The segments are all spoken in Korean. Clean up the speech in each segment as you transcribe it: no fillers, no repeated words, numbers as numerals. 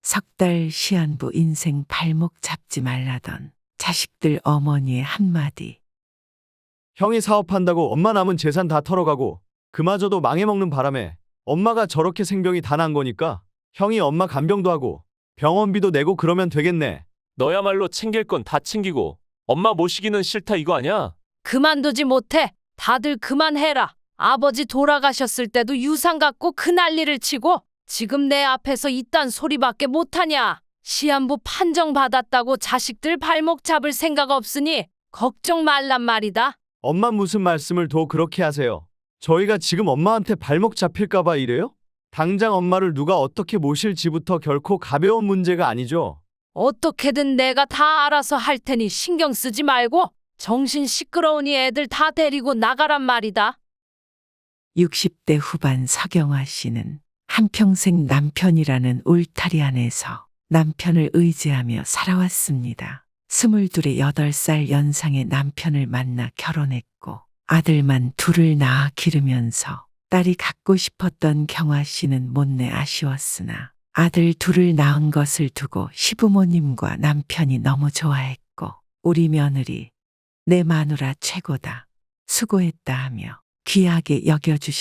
석 달 시한부 인생 발목 잡지 말라던 자식들 어머니의 한마디. 형이 사업한다고 엄마 남은 재산 다 털어가고 그마저도 망해먹는 바람에 엄마가 저렇게 생병이 다 난 거니까 형이 엄마 간병도 하고 병원비도 내고 그러면 되겠네. 너야말로 챙길 건 다 챙기고 엄마 모시기는 싫다 이거 아냐? 그만두지 못해. 다들 그만해라. 아버지 돌아가셨을 때도 유산 갖고 그 난리를 치고 지금 내 앞에서 이딴 소리밖에 못하냐. 시한부 판정 받았다고 자식들 발목 잡을 생각 없으니 걱정 말란 말이다. 엄마 무슨 말씀을 더 그렇게 하세요. 저희가 지금 엄마한테 발목 잡힐까봐 이래요? 당장 엄마를 누가 어떻게 모실지부터 결코 가벼운 문제가 아니죠. 어떻게든 내가 다 알아서 할 테니 신경 쓰지 말고 정신 시끄러우니 애들 다 데리고 나가란 말이다. 60대 후반 서경화 씨는 한평생 남편이라는 울타리 안에서 남편을 의지하며 살아왔습니다. 22에 8살 연상의 남편을 만나 결혼했고 아들만 둘을 낳아 기르면서 딸이 갖고 싶었던 경화 씨는 못내 아쉬웠으나 아들 둘을 낳은 것을 두고 시부모님과 남편이 너무 좋아했고 우리 며느리 내 마누라 최고다 수고했다 하며 귀하게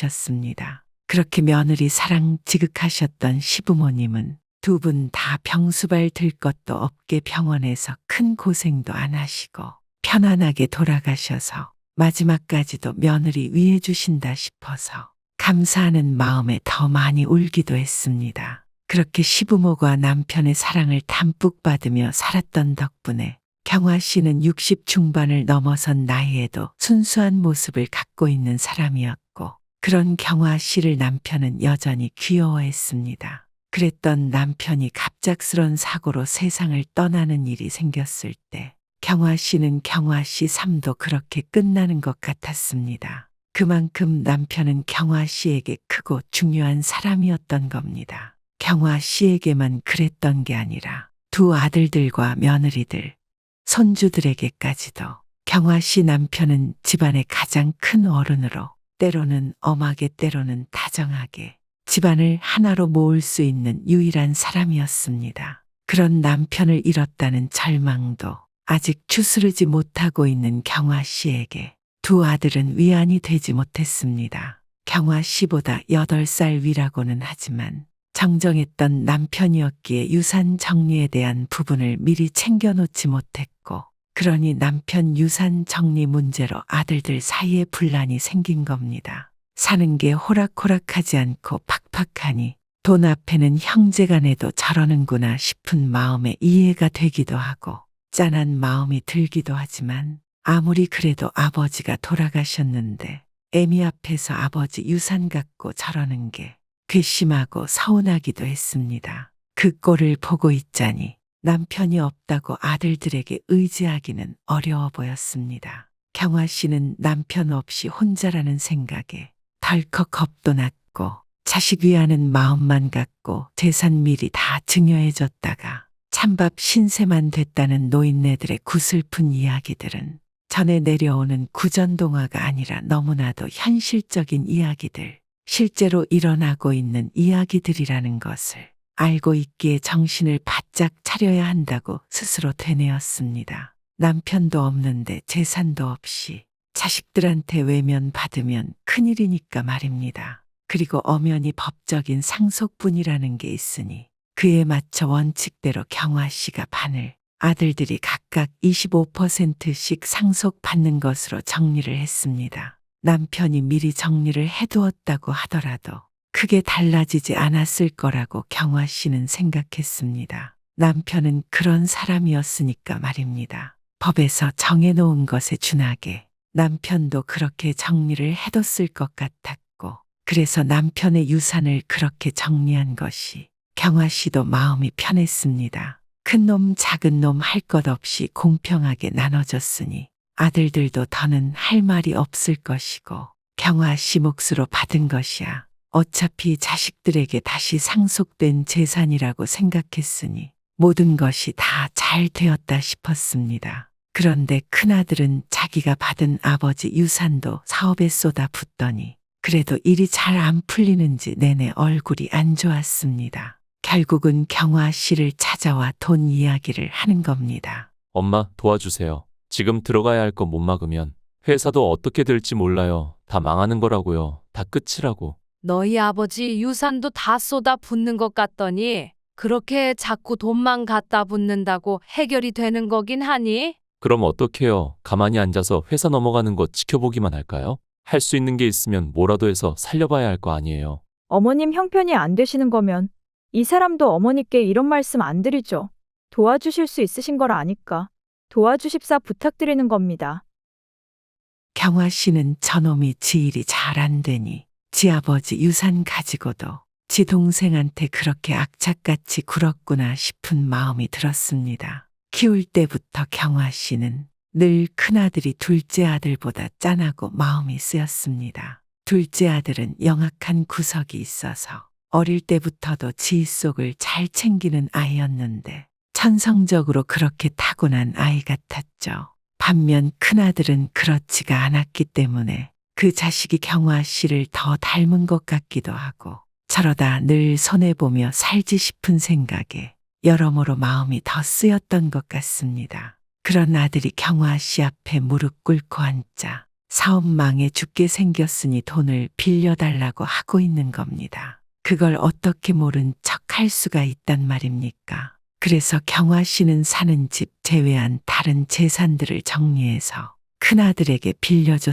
여겨주셨습니다. 그렇게 며느리 사랑 지극하셨던 시부모님은 두 분 다 병수발 들 것도 없게 병원에서 큰 고생도 안 하시고 편안하게 돌아가셔서 마지막까지도 며느리 위해 주신다 싶어서 감사하는 마음에 더 많이 울기도 했습니다. 그렇게 시부모가 남편의 사랑을 담뿍 받으며 살았던 덕분에 경화 씨는 60 중반을 넘어선 나이에도 순수한 모습을 갖고 있는 사람이었고 그런 경화 씨를 남편은 여전히 귀여워했습니다. 그랬던 남편이 갑작스런 사고로 세상을 떠나는 일이 생겼을 때 경화 씨는 경화 씨 삶도 그렇게 끝나는 것 같았습니다. 그만큼 남편은 경화 씨에게 크고 중요한 사람이었던 겁니다. 경화 씨에게만 그랬던 게 아니라 두 아들들과 며느리들, 손주들에게까지도 경화 씨 남편은 집안의 가장 큰 어른으로 때로는 엄하게 때로는 다정하게 집안을 하나로 모을 수 있는 유일한 사람이었습니다. 그런 남편을 잃었다는 절망도 아직 추스르지 못하고 있는 경화 씨에게 두 아들은 위안이 되지 못했습니다. 경화 씨보다 8살 위라고는 하지만 정정했던 남편이었기에 유산 정리에 대한 부분을 미리 챙겨놓지 못했고 그러니 남편 유산 정리 문제로 아들들 사이에 분란이 생긴 겁니다. 사는 게 호락호락하지 않고 팍팍하니 돈 앞에는 형제간에도 저러는구나 싶은 마음에 이해가 되기도 하고 짠한 마음이 들기도 하지만 아무리 그래도 아버지가 돌아가셨는데 애미 앞에서 아버지 유산 갖고 저러는 게 괘씸하고 서운하기도 했습니다. 그 꼴을 보고 있자니 남편이 없다고 아들들에게 의지하기는 어려워 보였습니다. 경화 씨는 남편 없이 혼자라는 생각에 덜컥 겁도 났고 자식 위하는 마음만 갖고 재산 미리 다 증여해줬다가 찬밥 신세만 됐다는 노인네들의 구슬픈 이야기들은 전에 내려오는 구전동화가 아니라 너무나도 현실적인 이야기들, 실제로 일어나고 있는 이야기들이라는 것을 알고 있기에 정신을 바짝 차려야 한다고 스스로 되뇌었습니다. 남편도 없는데 재산도 없이 자식들한테 외면받으면 큰일이니까 말입니다. 그리고 엄연히 법적인 상속분이라는 게 있으니 그에 맞춰 원칙대로 경화 씨가 반을, 아들들이 각각 25%씩 상속받는 것으로 정리를 했습니다. 남편이 미리 정리를 해두었다고 하더라도 크게 달라지지 않았을 거라고 경화 씨는 생각했습니다. 남편은 그런 사람이었으니까 말입니다. 법에서 정해놓은 것에 준하게 남편도 그렇게 정리를 해뒀을 것 같았고 그래서 남편의 유산을 그렇게 정리한 것이 경화 씨도 마음이 편했습니다. 큰 놈 작은 놈 할 것 없이 공평하게 나눠졌으니 아들들도 더는 할 말이 없을 것이고 경화 씨 몫으로 받은 것이야 어차피 자식들에게 다시 상속된 재산이라고 생각했으니 모든 것이 다 잘 되었다 싶었습니다. 그런데 큰아들은 자기가 받은 아버지 유산도 사업에 쏟아붓더니 그래도 일이 잘 안 풀리는지 내내 얼굴이 안 좋았습니다. 결국은 경화 씨를 찾아와 돈 이야기를 하는 겁니다. 엄마, 도와주세요. 지금 들어가야 할 거 못 막으면 회사도 어떻게 될지 몰라요. 다 망하는 거라고요. 다 끝이라고. 너희 아버지 유산도 다 쏟아 붓는 것 같더니 그렇게 자꾸 돈만 갖다 붓는다고 해결이 되는 거긴 하니? 그럼 어떡해요? 가만히 앉아서 회사 넘어가는 거 지켜보기만 할까요? 할 수 있는 게 있으면 뭐라도 해서 살려봐야 할 거 아니에요. 어머님 형편이 안 되시는 거면 이 사람도 어머니께 이런 말씀 안 드리죠. 도와주실 수 있으신 걸 아니까 도와주십사 부탁드리는 겁니다. 경화 씨는 저놈이 지일이 잘 안 되니 지 아버지 유산 가지고도 지 동생한테 그렇게 악착같이 굴었구나 싶은 마음이 들었습니다. 키울 때부터 경화 씨는 늘 큰아들이 둘째 아들보다 짠하고 마음이 쓰였습니다. 둘째 아들은 영악한 구석이 있어서 어릴 때부터도 지 속을 잘 챙기는 아이였는데 천성적으로 그렇게 타고난 아이 같았죠. 반면 큰아들은 그렇지가 않았기 때문에 그 자식이 경화 씨를 더 닮은 것 같기도 하고 저러다 늘 손해보며 살지 싶은 생각에 여러모로 마음이 더 쓰였던 것 같습니다. 그런 아들이 경화 씨 앞에 무릎 꿇고 앉자 사업 망해 죽게 생겼으니 돈을 빌려달라고 하고 있는 겁니다. 그걸 어떻게 모른 척 할 수가 있단 말입니까? 그래서 경화 씨는 사는 집 제외한 다른 재산들을 정리해서 큰아들에게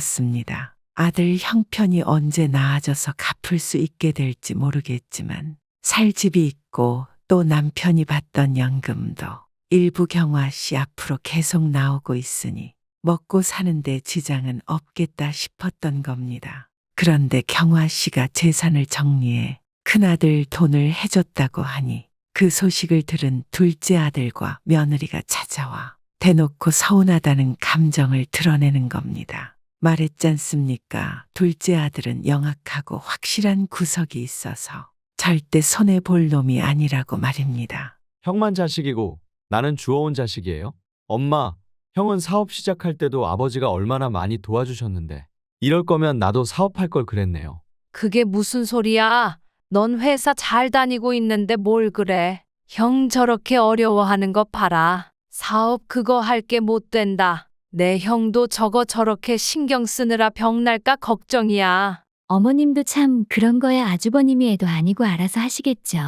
빌려줬습니다. 아들 형편이 언제 나아져서 갚을 수 있게 될지 모르겠지만 살 집이 있고 또 남편이 받던 연금도 일부 경화 씨 앞으로 계속 나오고 있으니 먹고 사는데 지장은 없겠다 싶었던 겁니다. 그런데 경화 씨가 재산을 정리해 큰아들 돈을 해줬다고 하니 그 소식을 들은 둘째 아들과 며느리가 찾아와 대놓고 서운하다는 감정을 드러내는 겁니다. 말했잖습니까? 둘째 아들은 영악하고 확실한 구석이 있어서 절대 손해볼 놈이 아니라고 말입니다. 형만 자식이고 나는 주워온 자식이에요? 엄마, 형은 사업 시작할 때도 아버지가 얼마나 많이 도와주셨는데 이럴 거면 나도 사업할 걸 그랬네요. 그게 무슨 소리야? 넌 회사 잘 다니고 있는데 뭘 그래? 형 저렇게 어려워하는 거 봐라. 사업 그거 할 게 못 된다. 내 형도 저거 저렇게 신경 쓰느라 병날까 걱정이야. 어머님도 참 그런 거야 아주버님이 해도 아니고 알아서 하시겠죠.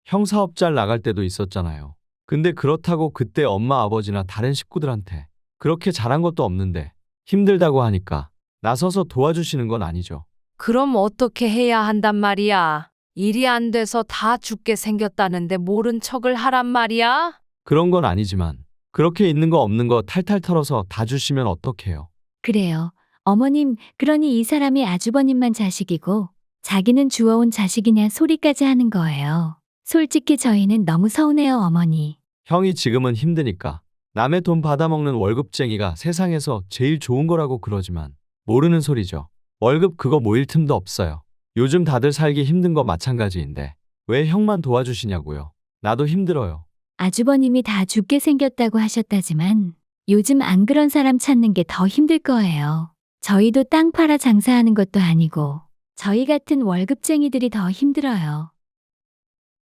형 사업 잘 나갈 때도 있었잖아요. 근데 그렇다고 그때 엄마 아버지나 다른 식구들한테 그렇게 잘한 것도 없는데 힘들다고 하니까 나서서 도와주시는 건 아니죠. 그럼 어떻게 해야 한단 말이야? 일이 안 돼서 다 죽게 생겼다는데 모른 척을 하란 말이야? 그런 건 아니지만 그렇게 있는 거 없는 거 탈탈 털어서 다 주시면 어떡해요. 그래요. 어머님, 그러니 이 사람이 아주버님만 자식이고 자기는 주워온 자식이냐 소리까지 하는 거예요. 솔직히 저희는 너무 서운해요, 어머니. 형이 지금은 힘드니까 남의 돈 받아먹는 월급쟁이가 세상에서 제일 좋은 거라고 그러지만 모르는 소리죠. 월급 그거 모일 틈도 없어요. 요즘 다들 살기 힘든 거 마찬가지인데 왜 형만 도와주시냐고요. 나도 힘들어요. 아주버님이 다 죽게 생겼다고 하셨다지만 요즘 안 그런 사람 찾는 게 더 힘들 거예요. 저희도 땅 팔아 장사하는 것도 아니고 저희 같은 월급쟁이들이 더 힘들어요.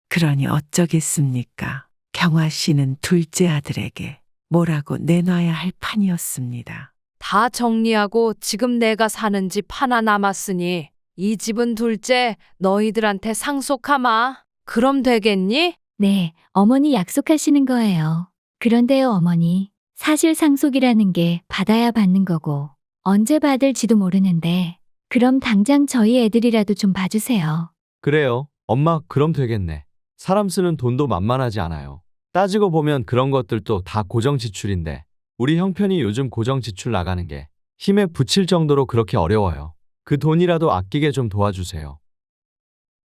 그러니 어쩌겠습니까? 경화 씨는 둘째 아들에게 뭐라고 내놔야 할 판이었습니다. 다 정리하고 지금 내가 사는 집 하나 남았으니 이 집은 둘째 너희들한테 상속하마. 그럼 되겠니? 네, 어머니 약속하시는 거예요. 그런데요, 어머니. 사실 상속이라는 게 받아야 받는 거고 언제 받을지도 모르는데 그럼 당장 저희 애들이라도 좀 봐주세요. 그래요. 엄마 그럼 되겠네. 사람 쓰는 돈도 만만하지 않아요. 따지고 보면 그런 것들도 다 고정 지출인데 우리 형편이 요즘 고정 지출 나가는 게 힘에 부칠 정도로 그렇게 어려워요. 그 돈이라도 아끼게 좀 도와주세요.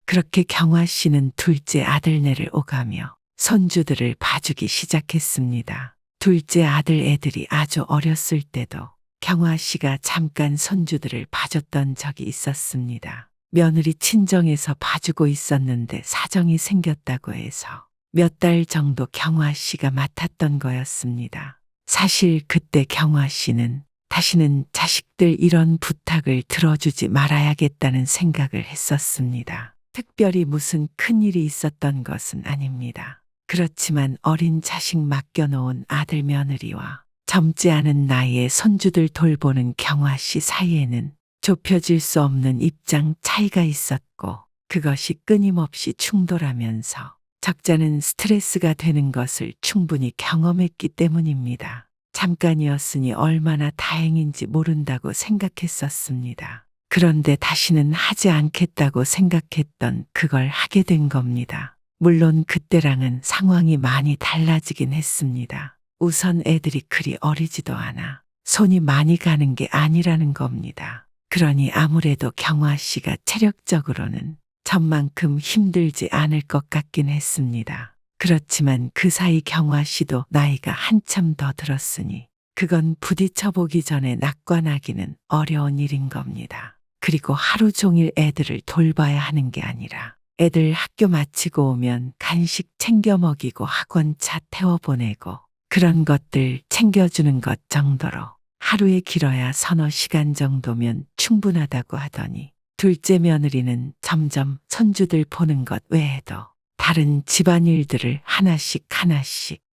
그렇게 경화 씨는 둘째 아들네를 오가며 손주들을 봐주기 시작했습니다. 둘째 아들 애들이 아주 어렸을 때도 경화 씨가 잠깐 손주들을 봐줬던 적이 있었습니다. 며느리 친정에서 봐주고 있었는데 사정이 생겼다고 해서 몇 달 정도 경화 씨가 맡았던 거였습니다. 사실 그때 경화 씨는 다시는 자식들 이런 부탁을 들어주지 말아야겠다는 생각을 했었습니다. 특별히 무슨 큰일이 있었던 것은 아닙니다. 그렇지만 어린 자식 맡겨놓은 아들 며느리와 젊지 않은 나이에 손주들 돌보는 경화 씨 사이에는 좁혀질 수 없는 입장 차이가 있었고 그것이 끊임없이 충돌하면서 적잖은 스트레스가 되는 것을 충분히 경험했기 때문입니다. 잠깐이었으니 얼마나 다행인지 모른다고 생각했었습니다. 그런데 다시는 하지 않겠다고 생각했던 그걸 하게 된 겁니다. 물론 그때랑은 상황이 많이 달라지긴 했습니다. 우선 애들이 그리 어리지도 않아 손이 많이 가는 게 아니라는 겁니다. 그러니 아무래도 경화 씨가 체력적으로는 전만큼 힘들지 않을 것 같긴 했습니다. 그렇지만 그 사이 경화 씨도 나이가 한참 더 들었으니 그건 부딪혀보기 전에 낙관하기는 어려운 일인 겁니다. 그리고 하루 종일 애들을 돌봐야 하는 게 아니라 애들 학교 마치고 오면 간식 챙겨 먹이고 학원차 태워보내고 그런 것들 챙겨주는 것 정도로 하루에 길어야 서너 시간 정도면 충분하다고 하더니 둘째 며느리는 점점 손주들 보는 것 외에도 다른 집안일들을 하나씩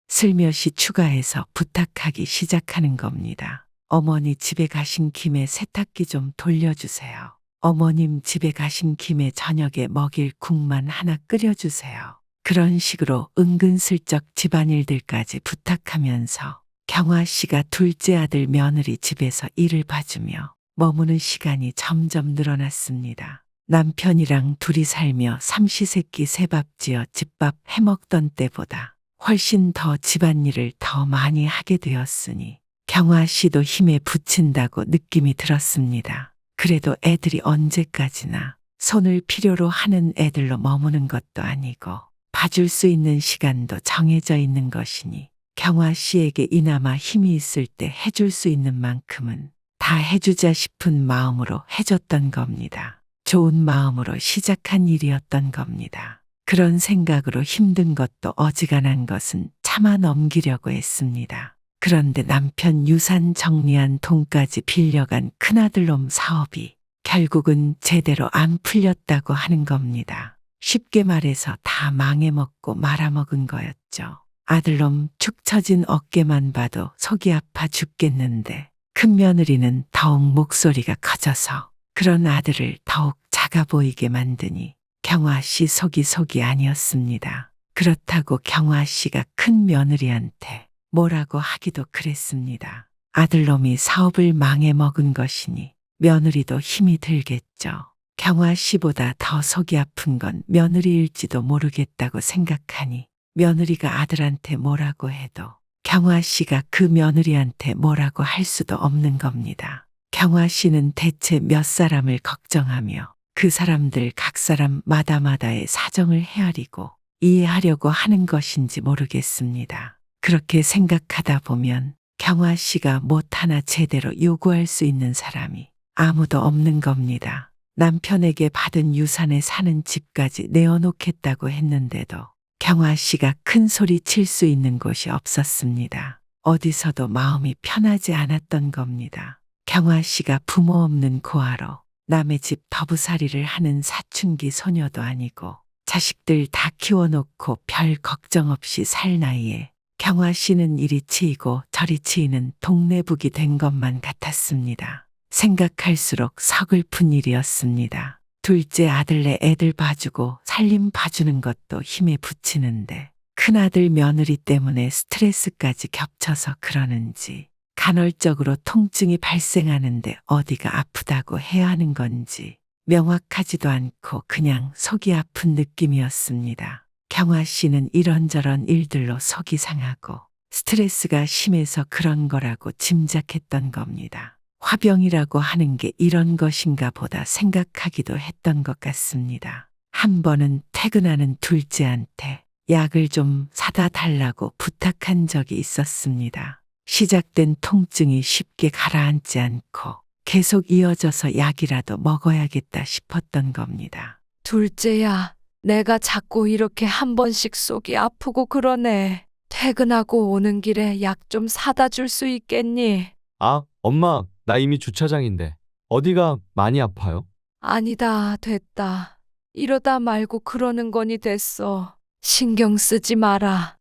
슬며시 추가해서 부탁하기 시작하는 겁니다. 어머니 집에 가신 김에 세탁기 좀 돌려주세요. 어머님 집에 가신 김에 저녁에 먹일 국만 하나 끓여주세요. 그런 식으로 은근슬쩍 집안일들까지 부탁하면서 경화 씨가 둘째 아들 며느리 집에서 일을 봐주며 머무는 시간이 점점 늘어났습니다. 남편이랑 둘이 살며 삼시세끼 새밥 지어 집밥 해먹던 때보다 훨씬 더 집안일을 더 많이 하게 되었으니 경화 씨도 힘에 부친다고 느낌이 들었습니다. 그래도 애들이 언제까지나 손을 필요로 하는 애들로 머무는 것도 아니고 봐줄 수 있는 시간도 정해져 있는 것이니 경화 씨에게 이나마 힘이 있을 때 해줄 수 있는 만큼은 다 해주자 싶은 마음으로 해줬던 겁니다. 좋은 마음으로 시작한 일이었던 겁니다. 그런 생각으로 힘든 것도 어지간한 것은 참아 넘기려고 했습니다. 그런데 남편 유산 정리한 돈까지 빌려간 큰아들놈 사업이 결국은 제대로 안 풀렸다고 하는 겁니다. 쉽게 말해서 다 망해먹고 말아먹은 거였죠. 아들놈 축 처진 어깨만 봐도 속이 아파 죽겠는데 큰 며느리는 더욱 목소리가 커져서 그런 아들을 더욱 작아 보이게 만드니 경화 씨 속이 아니었습니다. 그렇다고 경화 씨가 큰 며느리한테 뭐라고 하기도 그랬습니다. 아들놈이 사업을 망해먹은 것이니 며느리도 힘이 들겠죠. 경화 씨보다 더 속이 아픈 건 며느리일지도 모르겠다고 생각하니 며느리가 아들한테 뭐라고 해도 경화 씨가 그 며느리한테 뭐라고 할 수도 없는 겁니다. 경화 씨는 대체 몇 사람을 걱정하며 그 사람들 각 사람 마다마다의 사정을 헤아리고 이해하려고 하는 것인지 모르겠습니다. 그렇게 생각하다 보면 경화 씨가 못 하나 제대로 요구할 수 있는 사람이 아무도 없는 겁니다. 남편에게 받은 유산에 사는 집까지 내어놓겠다고 했는데도 경화 씨가 큰 소리 칠 수 있는 곳이 없었습니다. 어디서도 마음이 편하지 않았던 겁니다. 경화 씨가 부모 없는 고아로 남의 집 더부살이를 하는 사춘기 소녀도 아니고 자식들 다 키워놓고 별 걱정 없이 살 나이에 경화 씨는 이리 치이고 저리 치이는 동네북이 된 것만 같았습니다. 생각할수록 서글픈 일이었습니다. 둘째 아들네 애들 봐주고 살림 봐주는 것도 힘에 부치는데 큰아들 며느리 때문에 스트레스까지 겹쳐서 그러는지 간헐적으로 통증이 발생하는데 어디가 아프다고 해야 하는 건지 명확하지도 않고 그냥 속이 아픈 느낌이었습니다. 경화 씨는 이런저런 일들로 속이 상하고 스트레스가 심해서 그런 거라고 짐작했던 겁니다. 화병이라고 하는 게 이런 것인가 보다 생각하기도 했던 것 같습니다. 한 번은 퇴근하는 둘째한테 약을 좀 사다 달라고 부탁한 적이 있었습니다. 시작된 통증이 쉽게 가라앉지 않고 계속 이어져서 약이라도 먹어야겠다 싶었던 겁니다. 둘째야, 내가 자꾸 이렇게 한 번씩 속이 아프고 그러네. 퇴근하고 오는 길에 약 좀 사다 줄 수 있겠니? 아, 엄마, 나 이미 주차장인데 어디가 많이 아파요? 아니다, 됐다. 이러다 말고 그러는 거니 됐어. 신경 쓰지 마라.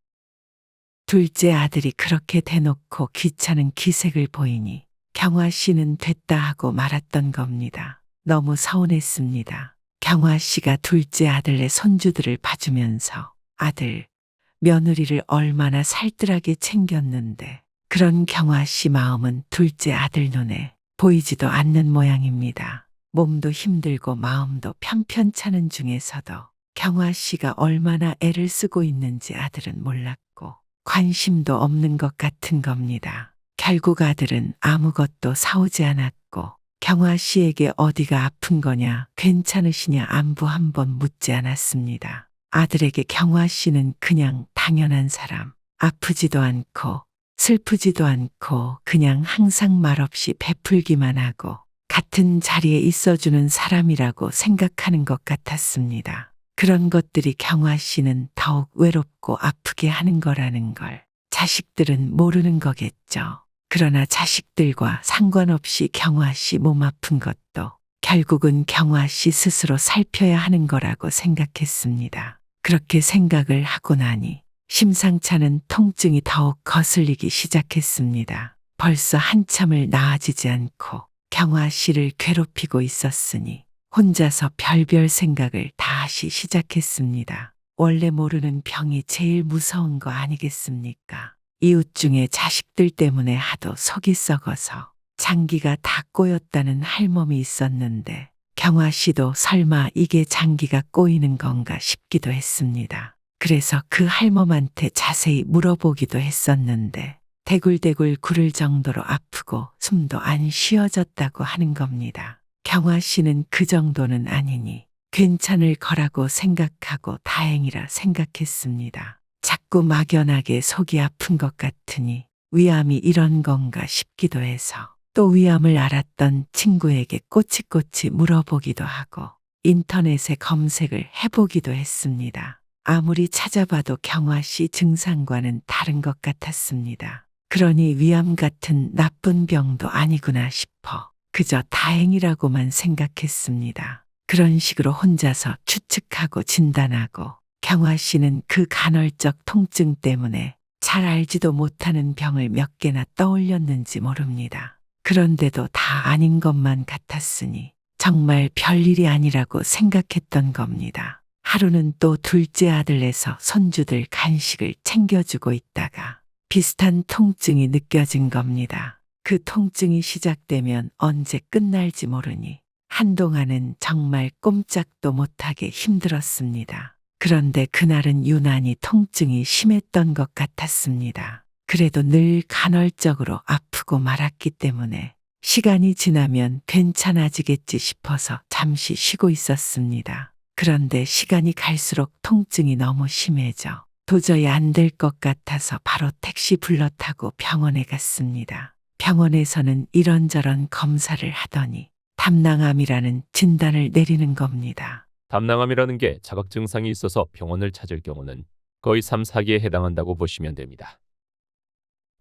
둘째 아들이 그렇게 대놓고 귀찮은 기색을 보이니 경화 씨는 됐다 하고 말았던 겁니다. 너무 서운했습니다. 경화 씨가 둘째 아들의 손주들을 봐주면서 아들, 며느리를 얼마나 살뜰하게 챙겼는데 그런 경화 씨 마음은 둘째 아들 눈에 보이지도 않는 모양입니다. 몸도 힘들고 마음도 편편찮은 중에서도 경화 씨가 얼마나 애를 쓰고 있는지 아들은 몰랐고 관심도 없는 것 같은 겁니다. 결국 아들은 아무것도 사오지 않았고 경화 씨에게 어디가 아픈 거냐, 괜찮으시냐 안부 한번 묻지 않았습니다. 아들에게 경화 씨는 그냥 당연한 사람, 아프지도 않고 슬프지도 않고 그냥 항상 말없이 베풀기만 하고 같은 자리에 있어주는 사람이라고 생각하는 것 같았습니다. 그런 것들이 경화 씨는 더욱 외롭고 아프게 하는 거라는 걸 자식들은 모르는 거겠죠. 그러나 자식들과 상관없이 경화 씨 몸 아픈 것도 결국은 경화 씨 스스로 살펴야 하는 거라고 생각했습니다. 그렇게 생각을 하고 나니 심상찮은 통증이 더욱 거슬리기 시작했습니다. 벌써 한참을 나아지지 않고 경화 씨를 괴롭히고 있었으니 혼자서 별별 생각을 다시 시작했습니다. 원래 모르는 병이 제일 무서운 거 아니겠습니까? 이웃 중에 자식들 때문에 하도 속이 썩어서 장기가 다 꼬였다는 할멈이 있었는데 경화 씨도 설마 이게 장기가 꼬이는 건가 싶기도 했습니다. 그래서 그 할멈한테 자세히 물어보기도 했었는데 대굴대굴 구를 정도로 아프고 숨도 안 쉬어졌다고 하는 겁니다. 경화 씨는 그 정도는 아니니 괜찮을 거라고 생각하고 다행이라 생각했습니다. 자꾸 막연하게 속이 아픈 것 같으니 위암이 이런 건가 싶기도 해서 또 위암을 알았던 친구에게 꼬치꼬치 물어보기도 하고 인터넷에 검색을 해보기도 했습니다. 아무리 찾아봐도 경화 씨 증상과는 다른 것 같았습니다. 그러니 위암 같은 나쁜 병도 아니구나 싶어 그저 다행이라고만 생각했습니다. 그런 식으로 혼자서 추측하고 진단하고 경화 씨는 그 간헐적 통증 때문에 잘 알지도 못하는 병을 몇 개나 떠올렸는지 모릅니다. 그런데도 다 아닌 것만 같았으니 정말 별일이 아니라고 생각했던 겁니다. 하루는 또 둘째 아들에서 손주들 간식을 챙겨주고 있다가 비슷한 통증이 느껴진 겁니다. 그 통증이 시작되면 언제 끝날지 모르니 한동안은 정말 꼼짝도 못하게 힘들었습니다. 그런데 그날은 유난히 통증이 심했던 것 같았습니다. 그래도 늘 간헐적으로 아프고 말았기 때문에 시간이 지나면 괜찮아지겠지 싶어서 잠시 쉬고 있었습니다. 그런데 시간이 갈수록 통증이 너무 심해져 도저히 안 될 것 같아서 바로 택시 불러 타고 병원에 갔습니다. 병원에서는 이런저런 검사를 하더니 담낭암이라는 진단을 내리는 겁니다. 담낭암이라는 게 자각 증상이 있어서 병원을 찾을 경우는 거의 3, 4기에 해당한다고 보시면 됩니다.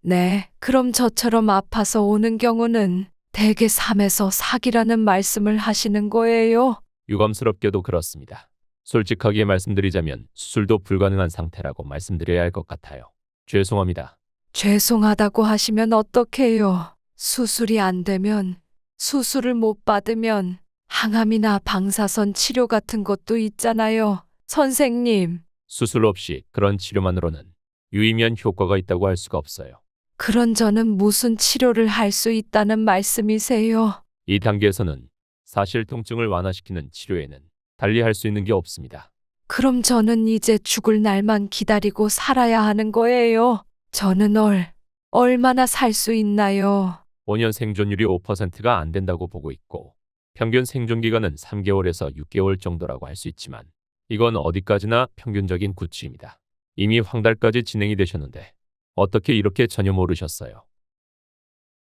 네, 그럼 저처럼 아파서 오는 경우는 대개 3에서 4기라는 말씀을 하시는 거예요? 유감스럽게도 그렇습니다. 솔직하게 말씀드리자면 수술도 불가능한 상태라고 말씀드려야 할 것 같아요. 죄송합니다. 죄송하다고 하시면 어떡해요? 수술이 안 되면, 수술을 못 받으면 항암이나 방사선 치료 같은 것도 있잖아요. 선생님, 수술 없이 그런 치료만으로는 유의미한 효과가 있다고 할 수가 없어요. 그런 저는 무슨 치료를 할 수 있다는 말씀이세요? 이 단계에서는 사실 통증을 완화시키는 치료에는 달리 할 수 있는 게 없습니다. 그럼 저는 이제 죽을 날만 기다리고 살아야 하는 거예요? 저는 얼마나 살 수 있나요? 5년 생존율이 5%가 안 된다고 보고 있고 평균 생존 기간은 3개월에서 6개월 정도라고 할 수 있지만 이건 어디까지나 평균적인 구치입니다. 이미 황달까지 진행이 되셨는데 어떻게 이렇게 전혀 모르셨어요?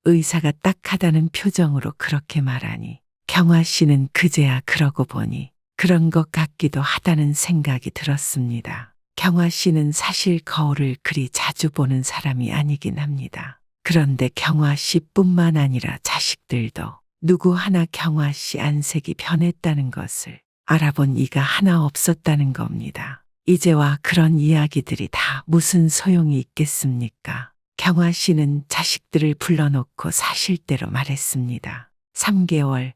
의사가 딱하다는 표정으로 그렇게 말하니 경화 씨는 그제야 그러고 보니 그런 것 같기도 하다는 생각이 들었습니다. 경화 씨는 사실 거울을 그리 자주 보는 사람이 아니긴 합니다. 그런데 경화 씨뿐만 아니라 자식들도 누구 하나 경화 씨 안색이 변했다는 것을 알아본 이가 하나 없었다는 겁니다. 이제와 그런 이야기들이 다 무슨 소용이 있겠습니까? 경화 씨는 자식들을 불러놓고 사실대로 말했습니다. 3개월,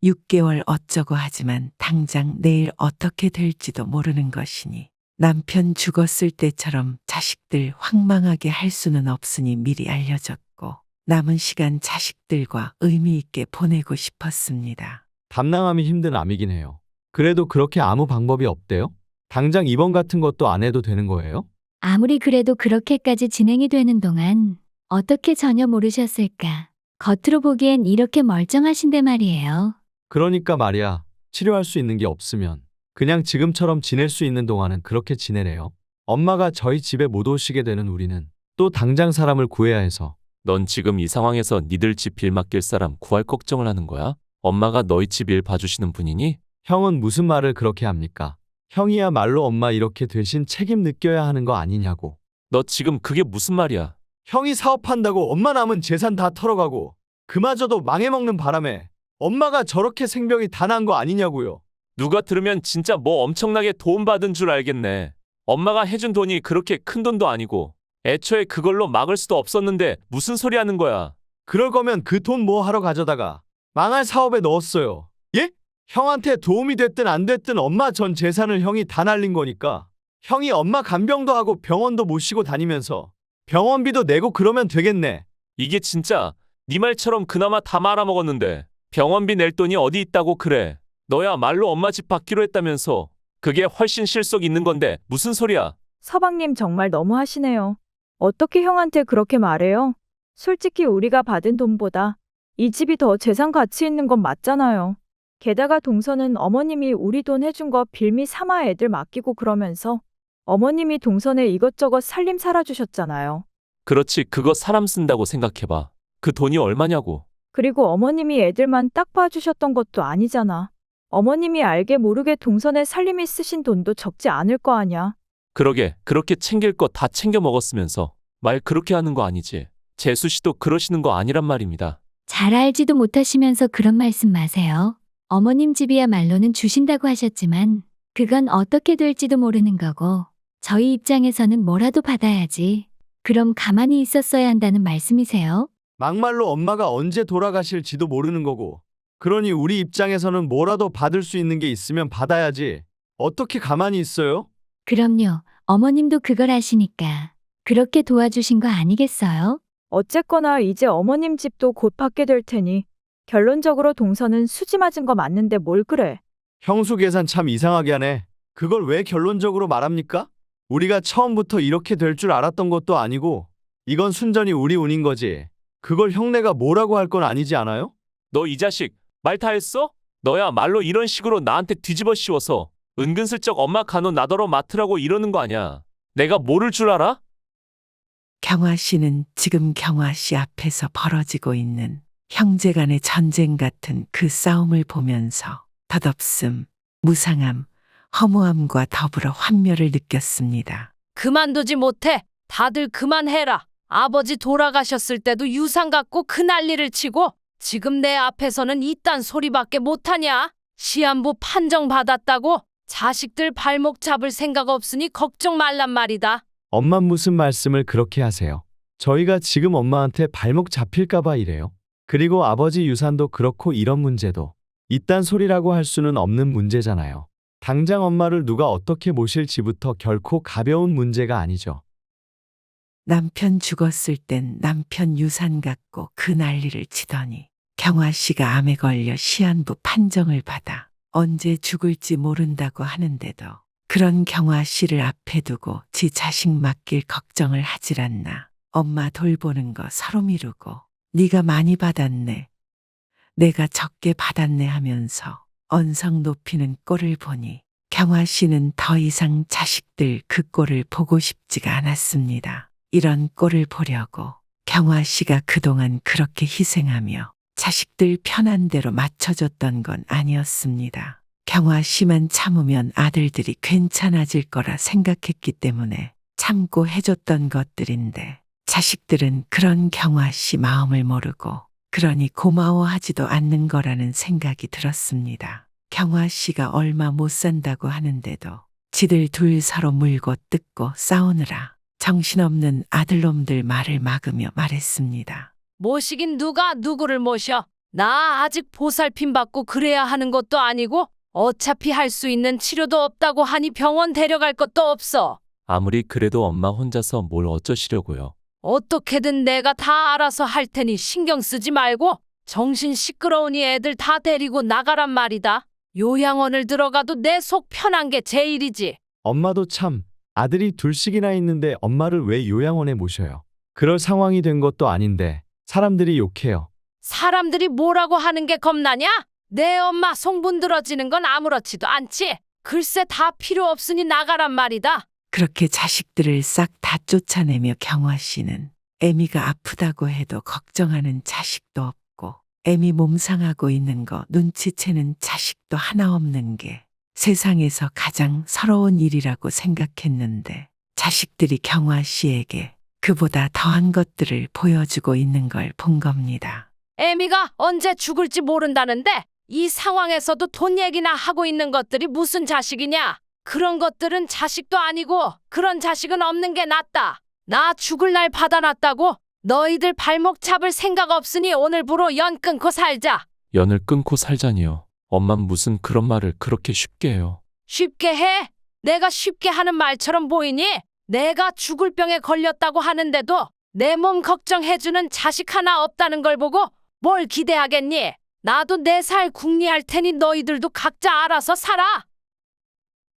6개월 어쩌고 하지만 당장 내일 어떻게 될지도 모르는 것이니 남편 죽었을 때처럼 자식들 황망하게 할 수는 없으니 미리 알려줬고 남은 시간 자식들과 의미 있게 보내고 싶었습니다. 담당함이 힘든 암이긴 해요. 그래도 그렇게 아무 방법이 없대요? 당장 입원 같은 것도 안 해도 되는 거예요? 아무리 그래도 그렇게까지 진행이 되는 동안 어떻게 전혀 모르셨을까? 겉으로 보기엔 이렇게 멀쩡하신데 말이에요. 그러니까 말이야. 치료할 수 있는 게 없으면 그냥 지금처럼 지낼 수 있는 동안은 그렇게 지내래요. 엄마가 저희 집에 못 오시게 되는 우리는 또 당장 사람을 구해야 해서. 넌 지금 이 상황에서 니들 집 일 맡길 사람 구할 걱정을 하는 거야? 엄마가 너희 집 일 봐주시는 분이니? 형은 무슨 말을 그렇게 합니까? 형이야말로 엄마 이렇게 대신 책임 느껴야 하는 거 아니냐고. 너 지금 그게 무슨 말이야? 형이 사업한다고 엄마 남은 재산 다 털어가고 그마저도 망해먹는 바람에 엄마가 저렇게 생병이 다 난 거 아니냐고요. 누가 들으면 진짜 뭐 엄청나게 도움받은 줄 알겠네. 엄마가 해준 돈이 그렇게 큰 돈도 아니고 애초에 그걸로 막을 수도 없었는데 무슨 소리 하는 거야? 그럴 거면 그 돈 뭐 하러 가져다가 망할 사업에 넣었어요. 예? 형한테 도움이 됐든 안 됐든 엄마 전 재산을 형이 다 날린 거니까 형이 엄마 간병도 하고 병원도 모시고 다니면서 병원비도 내고 그러면 되겠네. 이게 진짜 네 말처럼 그나마 다 말아먹었는데 병원비 낼 돈이 어디 있다고 그래. 너야 말로 엄마 집 받기로 했다면서. 그게 훨씬 실속 있는 건데 무슨 소리야? 서방님 정말 너무하시네요. 어떻게 형한테 그렇게 말해요? 솔직히 우리가 받은 돈보다 이 집이 더 재산 가치 있는 건 맞잖아요. 게다가 동서는 어머님이 우리 돈 해준 거 빌미 삼아 애들 맡기고 그러면서 어머님이 동선에 이것저것 살림 살아주셨잖아요. 그렇지, 그거 사람 쓴다고 생각해봐. 그 돈이 얼마냐고. 그리고 어머님이 애들만 딱 봐주셨던 것도 아니잖아. 어머님이 알게 모르게 동선에 살림이 쓰신 돈도 적지 않을 거 아냐. 그러게, 그렇게 챙길 거 다 챙겨 먹었으면서 말 그렇게 하는 거 아니지. 재수 씨도 그러시는 거 아니란 말입니다. 잘 알지도 못하시면서 그런 말씀 마세요. 어머님 집이야말로는 주신다고 하셨지만 그건 어떻게 될지도 모르는 거고 저희 입장에서는 뭐라도 받아야지. 그럼 가만히 있었어야 한다는 말씀이세요? 막말로 엄마가 언제 돌아가실지도 모르는 거고 그러니 우리 입장에서는 뭐라도 받을 수 있는 게 있으면 받아야지. 어떻게 가만히 있어요? 그럼요. 어머님도 그걸 아시니까 그렇게 도와주신 거 아니겠어요? 어쨌거나 이제 어머님 집도 곧 받게 될 테니 결론적으로 동서는 수지 맞은 거 맞는데 뭘 그래. 형수 계산 참 이상하게 하네. 그걸 왜 결론적으로 말합니까? 우리가 처음부터 이렇게 될 줄 알았던 것도 아니고 이건 순전히 우리 운인 거지. 그걸 형네가 뭐라고 할 건 아니지 않아요? 너 이 자식 말 다 했어? 너야 말로 이런 식으로 나한테 뒤집어 씌워서 은근슬쩍 엄마 간호 나더러 맡으라고 이러는 거 아니야. 내가 모를 줄 알아? 경화 씨는 지금 경화 씨 앞에서 벌어지고 있는 형제간의 전쟁 같은 그 싸움을 보면서 덧없음, 무상함, 허무함과 더불어 환멸을 느꼈습니다. 그만두지 못해. 다들 그만해라. 아버지 돌아가셨을 때도 유산 갖고 그 난리를 치고 지금 내 앞에서는 이딴 소리밖에 못하냐? 시한부 판정 받았다고? 자식들 발목 잡을 생각 없으니 걱정 말란 말이다. 엄마 무슨 말씀을 그렇게 하세요? 저희가 지금 엄마한테 발목 잡힐까봐 이래요. 그리고 아버지 유산도 그렇고 이런 문제도 이딴 소리라고 할 수는 없는 문제잖아요. 당장 엄마를 누가 어떻게 모실지부터 결코 가벼운 문제가 아니죠. 남편 죽었을 땐 남편 유산 갖고 그 난리를 치더니 경화 씨가 암에 걸려 시한부 판정을 받아 언제 죽을지 모른다고 하는데도 그런 경화 씨를 앞에 두고 지 자식 맡길 걱정을 하질 않나. 엄마 돌보는 거 서로 미루고 네가 많이 받았네. 내가 적게 받았네 하면서 언성 높이는 꼴을 보니 경화 씨는 더 이상 자식들 그 꼴을 보고 싶지가 않았습니다. 이런 꼴을 보려고 경화 씨가 그동안 그렇게 희생하며 자식들 편한 대로 맞춰줬던 건 아니었습니다. 경화 씨만 참으면 아들들이 괜찮아질 거라 생각했기 때문에 참고 해줬던 것들인데 자식들은 그런 경화 씨 마음을 모르고 그러니 고마워하지도 않는 거라는 생각이 들었습니다. 경화 씨가 얼마 못 산다고 하는데도 지들 둘 서로 물고 뜯고 싸우느라 정신없는 아들놈들 말을 막으며 말했습니다. 모시긴 누가 누구를 모셔? 나 아직 보살핌 받고 그래야 하는 것도 아니고 어차피 할 수 있는 치료도 없다고 하니 병원 데려갈 것도 없어. 아무리 그래도 엄마 혼자서 뭘 어쩌시려고요. 어떻게든 내가 다 알아서 할 테니 신경 쓰지 말고 정신 시끄러우니 애들 다 데리고 나가란 말이다. 요양원을 들어가도 내 속 편한 게 제일이지. 엄마도 참 아들이 둘씩이나 있는데 엄마를 왜 요양원에 모셔요? 그럴 상황이 된 것도 아닌데 사람들이 욕해요. 사람들이 뭐라고 하는 게 겁나냐? 내 엄마 송분 들어지는 건 아무렇지도 않지. 글쎄 다 필요 없으니 나가란 말이다. 그렇게 자식들을 싹 다 쫓아내며 경화 씨는 애미가 아프다고 해도 걱정하는 자식도 없고 애미 몸 상하고 있는 거 눈치채는 자식도 하나 없는 게 세상에서 가장 서러운 일이라고 생각했는데 자식들이 경화 씨에게 그보다 더한 것들을 보여주고 있는 걸 본 겁니다. 애미가 언제 죽을지 모른다는데 이 상황에서도 돈 얘기나 하고 있는 것들이 무슨 자식이냐? 그런 것들은 자식도 아니고 그런 자식은 없는 게 낫다. 나 죽을 날 받아놨다고 너희들 발목 잡을 생각 없으니 오늘부로 연 끊고 살자. 연을 끊고 살자니요. 엄만 무슨 그런 말을 그렇게 쉽게 해요. 쉽게 해? 내가 쉽게 하는 말처럼 보이니? 내가 죽을 병에 걸렸다고 하는데도 내 몸 걱정해주는 자식 하나 없다는 걸 보고 뭘 기대하겠니? 나도 내 살 궁리할 테니 너희들도 각자 알아서 살아.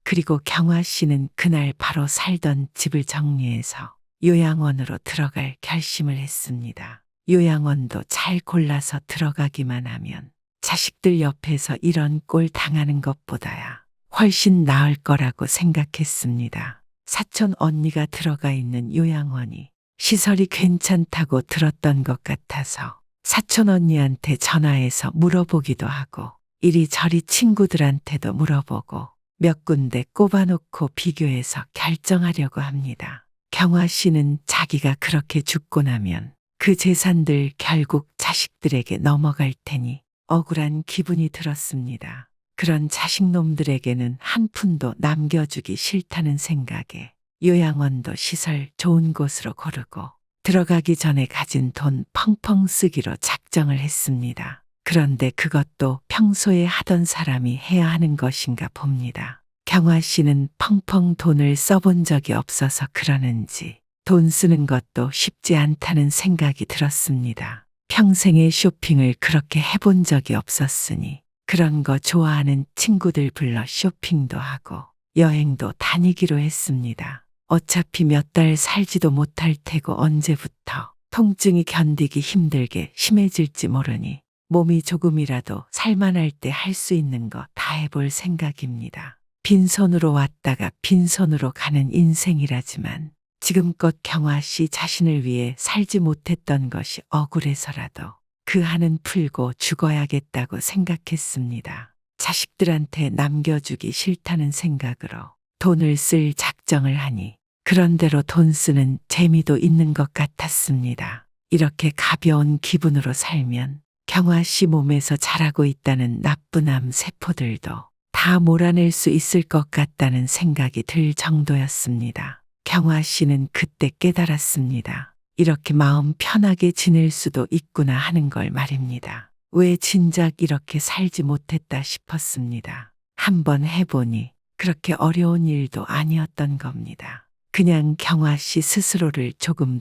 그리고 경화 씨는 그날 바로 살던 집을 정리해서 요양원으로 들어갈 결심을 했습니다. 요양원도 잘 골라서 들어가기만 하면 자식들 옆에서 이런 꼴 당하는 것보다야 훨씬 나을 거라고 생각했습니다. 사촌 언니가 들어가 있는 요양원이 시설이 괜찮다고 들었던 것 같아서 사촌 언니한테 전화해서 물어보기도 하고 이리저리 친구들한테도 물어보고 몇 군데 꼽아놓고 비교해서 결정하려고 합니다. 경화 씨는 자기가 그렇게 죽고 나면 그 재산들 결국 자식들에게 넘어갈 테니 억울한 기분이 들었습니다. 그런 자식놈들에게는 한 푼도 남겨주기 싫다는 생각에 요양원도 시설 좋은 곳으로 고르고 들어가기 전에 가진 돈 펑펑 쓰기로 작정을 했습니다. 그런데 그것도 평소에 하던 사람이 해야 하는 것인가 봅니다. 경화 씨는 펑펑 돈을 써본 적이 없어서 그러는지 돈 쓰는 것도 쉽지 않다는 생각이 들었습니다. 평생에 쇼핑을 그렇게 해본 적이 없었으니 그런 거 좋아하는 친구들 불러 쇼핑도 하고 여행도 다니기로 했습니다. 어차피 몇 달 살지도 못할 테고 언제부터 통증이 견디기 힘들게 심해질지 모르니 몸이 조금이라도 살만할 때 할 수 있는 거 다 해볼 생각입니다. 빈손으로 왔다가 빈손으로 가는 인생이라지만 지금껏 경화 씨 자신을 위해 살지 못했던 것이 억울해서라도 그 한은 풀고 죽어야겠다고 생각했습니다. 자식들한테 남겨주기 싫다는 생각으로 돈을 쓸 작정을 하니 그런대로 돈 쓰는 재미도 있는 것 같았습니다. 이렇게 가벼운 기분으로 살면 경화 씨 몸에서 자라고 있다는 나쁜 암 세포들도 다 몰아낼 수 있을 것 같다는 생각이 들 정도였습니다. 경화 씨는 그때 깨달았습니다. 이렇게 마음 편하게 지낼 수도 있구나 하는 걸 말입니다. 왜 진작 이렇게 살지 못했다 싶었습니다. 한번 해보니 그렇게 어려운 일도 아니었던 겁니다. 그냥 경화 씨 스스로를 조금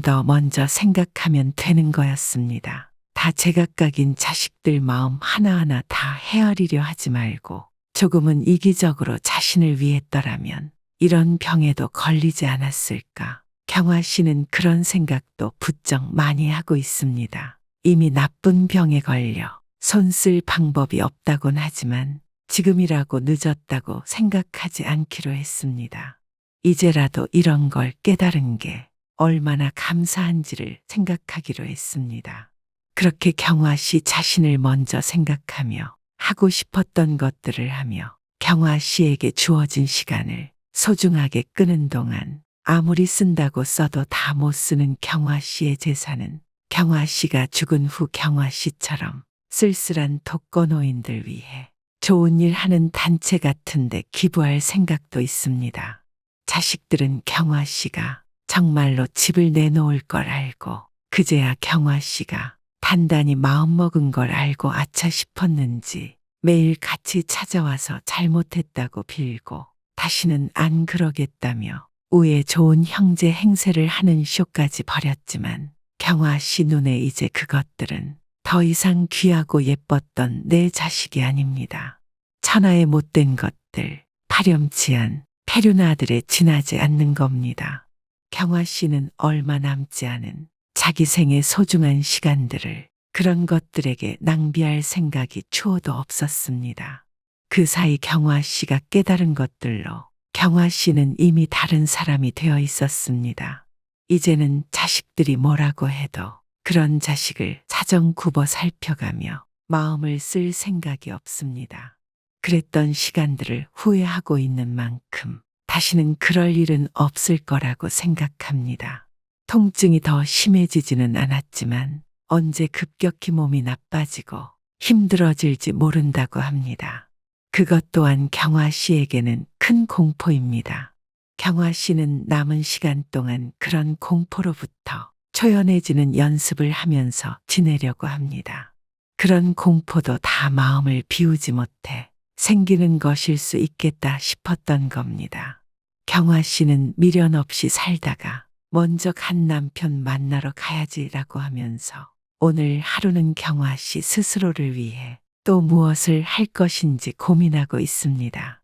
더 먼저 생각하면 되는 거였습니다. 다 제각각인 자식들 마음 하나하나 다 헤아리려 하지 말고 조금은 이기적으로 자신을 위했더라면 이런 병에도 걸리지 않았을까. 경화 씨는 그런 생각도 부쩍 많이 하고 있습니다. 이미 나쁜 병에 걸려 손 쓸 방법이 없다곤 하지만 지금이라고 늦었다고 생각하지 않기로 했습니다. 이제라도 이런 걸 깨달은 게 얼마나 감사한지를 생각하기로 했습니다. 그렇게 경화 씨 자신을 먼저 생각하며 하고 싶었던 것들을 하며 경화 씨에게 주어진 시간을 소중하게 끄는 동안 아무리 쓴다고 써도 다 못 쓰는 경화 씨의 재산은 경화 씨가 죽은 후 경화 씨처럼 쓸쓸한 독거노인들 위해 좋은 일 하는 단체 같은데 기부할 생각도 있습니다. 자식들은 경화 씨가 정말로 집을 내놓을 걸 알고 그제야 경화 씨가 단단히 마음먹은 걸 알고 아차 싶었는지 매일 같이 찾아와서 잘못했다고 빌고 다시는 안 그러겠다며 우애 좋은 형제 행세를 하는 쇼까지 벌였지만 경화 씨 눈에 이제 그것들은 더 이상 귀하고 예뻤던 내 자식이 아닙니다. 천하의 못된 것들, 파렴치한 페류나들에 지나지 않는 겁니다. 경화 씨는 얼마 남지 않은 자기 생의 소중한 시간들을 그런 것들에게 낭비할 생각이 추호도 없었습니다. 그 사이 경화 씨가 깨달은 것들로 경화 씨는 이미 다른 사람이 되어 있었습니다. 이제는 자식들이 뭐라고 해도 그런 자식을 사정 굽어 살펴가며 마음을 쓸 생각이 없습니다. 그랬던 시간들을 후회하고 있는 만큼 다시는 그럴 일은 없을 거라고 생각합니다. 통증이 더 심해지지는 않았지만 언제 급격히 몸이 나빠지고 힘들어질지 모른다고 합니다. 그것 또한 경화 씨에게는 큰 공포입니다. 경화 씨는 남은 시간 동안 그런 공포로부터 초연해지는 연습을 하면서 지내려고 합니다. 그런 공포도 다 마음을 비우지 못해 생기는 것일 수 있겠다 싶었던 겁니다. 경화 씨는 미련 없이 살다가 먼저 간 남편 만나러 가야지라고 하면서 오늘 하루는 경화 씨 스스로를 위해 또 무엇을 할 것인지 고민하고 있습니다.